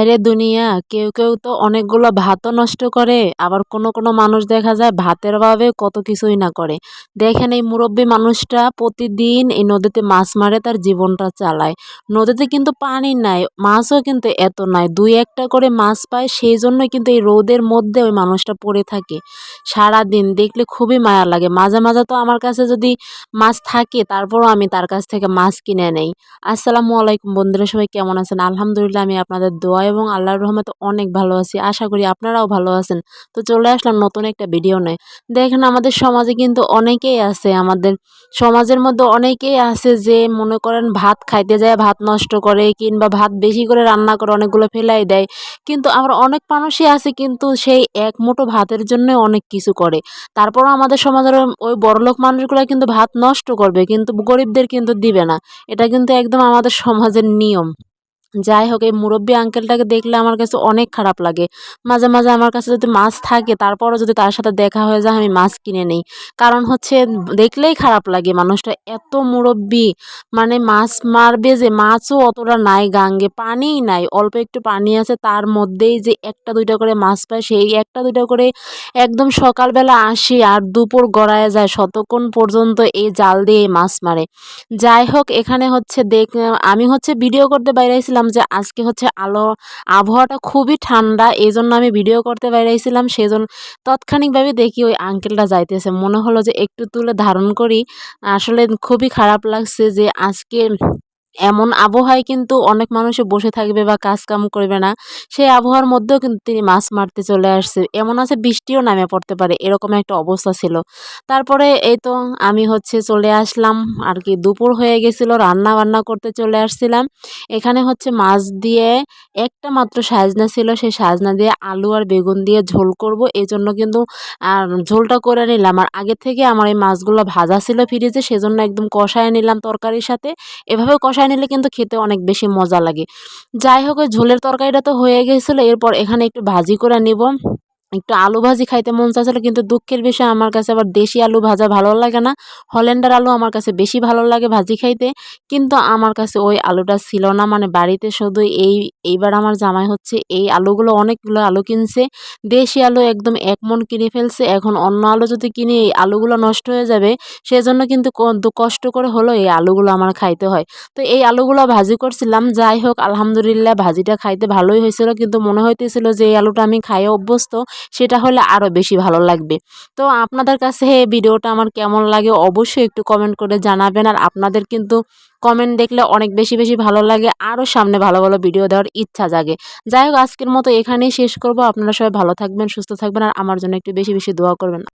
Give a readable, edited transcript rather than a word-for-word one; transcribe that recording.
হায়রে দুনিয়া, কেউ কেউ তো অনেকগুলো ভাতও নষ্ট করে, আবার কোনো কোনো মানুষ দেখা যায় ভাতের অভাবে কত কিছুই না করে। দেখেন এই মুরব্বী মানুষটা প্রতিদিন এই নদীতে মাছ মারে তার জীবনটা চালায়। নদীতে কিন্তু পানি নাই, মাছও কিন্তু এত নাই, দুই একটা করে মাছ পায়, সেই জন্যই কিন্তু এই রোদের মধ্যে ওই মানুষটা পড়ে থাকে সারা দিন। দেখলে খুবই মায়া লাগে। মাঝে মাঝে তো আমার কাছে যদি মাছ থাকে তারপরও আমি তার কাছ থেকে মাছ কিনে নেই। আসসালামু আলাইকুম বন্ধুরা, সবাই কেমন আছেন? আলহামদুলিল্লাহ আমি আপনাদের দোয়া এবং আল্লাহর রহমতে অনেক ভালো আছি। আশা করি আপনারাও ভালো আছেন। তো চলে আসলাম নতুন একটা ভিডিও নিয়ে। দেখেন আমাদের সমাজে কিন্তু অনেকেই আছে, আমাদের সমাজের মধ্যে অনেকেই আছে যে মনে করেন ভাত খাইতে যায় ভাত নষ্ট করে, কিংবা ভাত বেশি করে রান্না করে অনেকগুলো ফেলাই দেয়। কিন্তু আবার অনেক মানুষই আছে কিন্তু সেই এক মুঠো ভাতের জন্য অনেক কিছু করে। তারপরও আমাদের সমাজের ওই বড়লোক মানুষগুলো কিন্তু ভাত নষ্ট করবে, কিন্তু গরিবদের কিন্তু দিবে না। এটা কিন্তু একদম আমাদের সমাজের নিয়ম। যাই হোক, এই মুরব্বী আঙ্কেলটাকে দেখলে আমার কাছে অনেক খারাপ লাগে। মাঝে মাঝে আমার কাছে যদি মাছ থাকে তারপরও যদি তার সাথে দেখা হয়ে যায় আমি মাছ কিনে নেই। কারণ হচ্ছে দেখলেই খারাপ লাগে, মানুষটা এত মুরব্বী, মানে মাছ মারবে যে মাছও অতটা নাই, গাঙ্গে পানিই নাই, অল্প একটু পানি আছে, তার মধ্যেই যে একটা দুইটা করে মাছ পায়, সেই একটা দুইটা করে একদম সকালবেলা আসি আর দুপুর গড়ায় যায়, শতক্ষণ পর্যন্ত এই জাল দিয়ে মাছ মারে। যাই হোক, এখানে হচ্ছে আমি হচ্ছে ভিডিও করতে বাইরেছিলাম যে আজকে হচ্ছে আবহাওয়াটা খুবই ঠান্ডা, এই জন্য আমি ভিডিও করতে বাইরেছিলাম। সেজন্য তাৎক্ষণিকভাবে দেখি ওই আঙ্কেলটা যাইতেছে, মনে হলো যে একটু তুলে ধারণ করি। আসলে খুবই খারাপ লাগছে যে আজকে এমন আবহাওয়ায় কিন্তু অনেক মানুষে বসে থাকবে বা কাজ কাম করবে না, সেই আবহাওয়ার মধ্যেও কিন্তু তিনি মাছ মারতে চলে আসছে। এমন আছে বৃষ্টিও নামে পড়তে পারে, এরকম একটা অবস্থা ছিল। তারপরে এই তো আমি হচ্ছে চলে আসলাম আর কি, দুপুর হয়ে গেছিল, রান্না বান্না করতে চলে আসছিলাম। এখানে হচ্ছে মাছ দিয়ে একটা মাত্র সাজনা ছিল, সেই সাজনা দিয়ে আলু আর বেগুন দিয়ে ঝোল করব, এই জন্য কিন্তু ঝোলটা করে নিলাম। আর আগে থেকে আমার এই মাছগুলো ভাজা ছিল ফ্রিজে, সেজন্য একদম কষায় নিলাম তরকারির সাথে। এভাবে কষায় নিলে কিন্তু খেতে অনেক বেশি মজা লাগে। যাই হোক, ওই ঝোলের তরকারিটা তো হয়ে গেছিলো, এরপর এখানে একটু ভাজি করে নিব। একটু আলু ভাজি খাইতে মন চাচ্ছিল, কিন্তু দুঃখের বিষয় আমার কাছে আবার দেশি আলু ভাজা ভালো লাগে না, হল্যান্ডার আলু আমার কাছে বেশি ভালো লাগে ভাজি খাইতে। কিন্তু আমার কাছে ওই আলুটা ছিল না, মানে বাড়িতে শুধু এইবার আমার জামাই হচ্ছে এই আলুগুলো, অনেকগুলো আলু কিনছে, দেশি আলু একদম 1 মণ কিনে ফেলছে। এখন অন্য আলু যদি কিনি এই আলুগুলো নষ্ট হয়ে যাবে, সেজন্য কিন্তু কষ্ট করে হলো এই আলুগুলো আমার খাইতে হয়। তো এই আলুগুলো ভাজি করছিলাম। যাই হোক, আলহামদুলিল্লাহ ভাজিটা খাইতে ভালোই হয়েছিল, কিন্তু মনে হইতেছিল যে এই আলুটা আমি খাইয়ে অভ্যস্ত, সেটা হলে আরও বেশি ভালো লাগবে। তো আপনাদের কাছে এই ভিডিওটা আমার কেমন লাগে অবশ্যই একটু কমেন্ট করে জানাবেন। আর আপনাদের কিন্তু কমেন্ট দেখলে অনেক বেশি বেশি ভালো লাগে, আরও সামনে ভালো ভালো ভিডিও দেওয়ার ইচ্ছা জাগে। যাই হোক, আজকের মতো এখানেই শেষ করব। আপনারা সবাই ভালো থাকবেন, সুস্থ থাকবেন, আর আমার জন্য একটু বেশি বেশি দোয়া করবেন।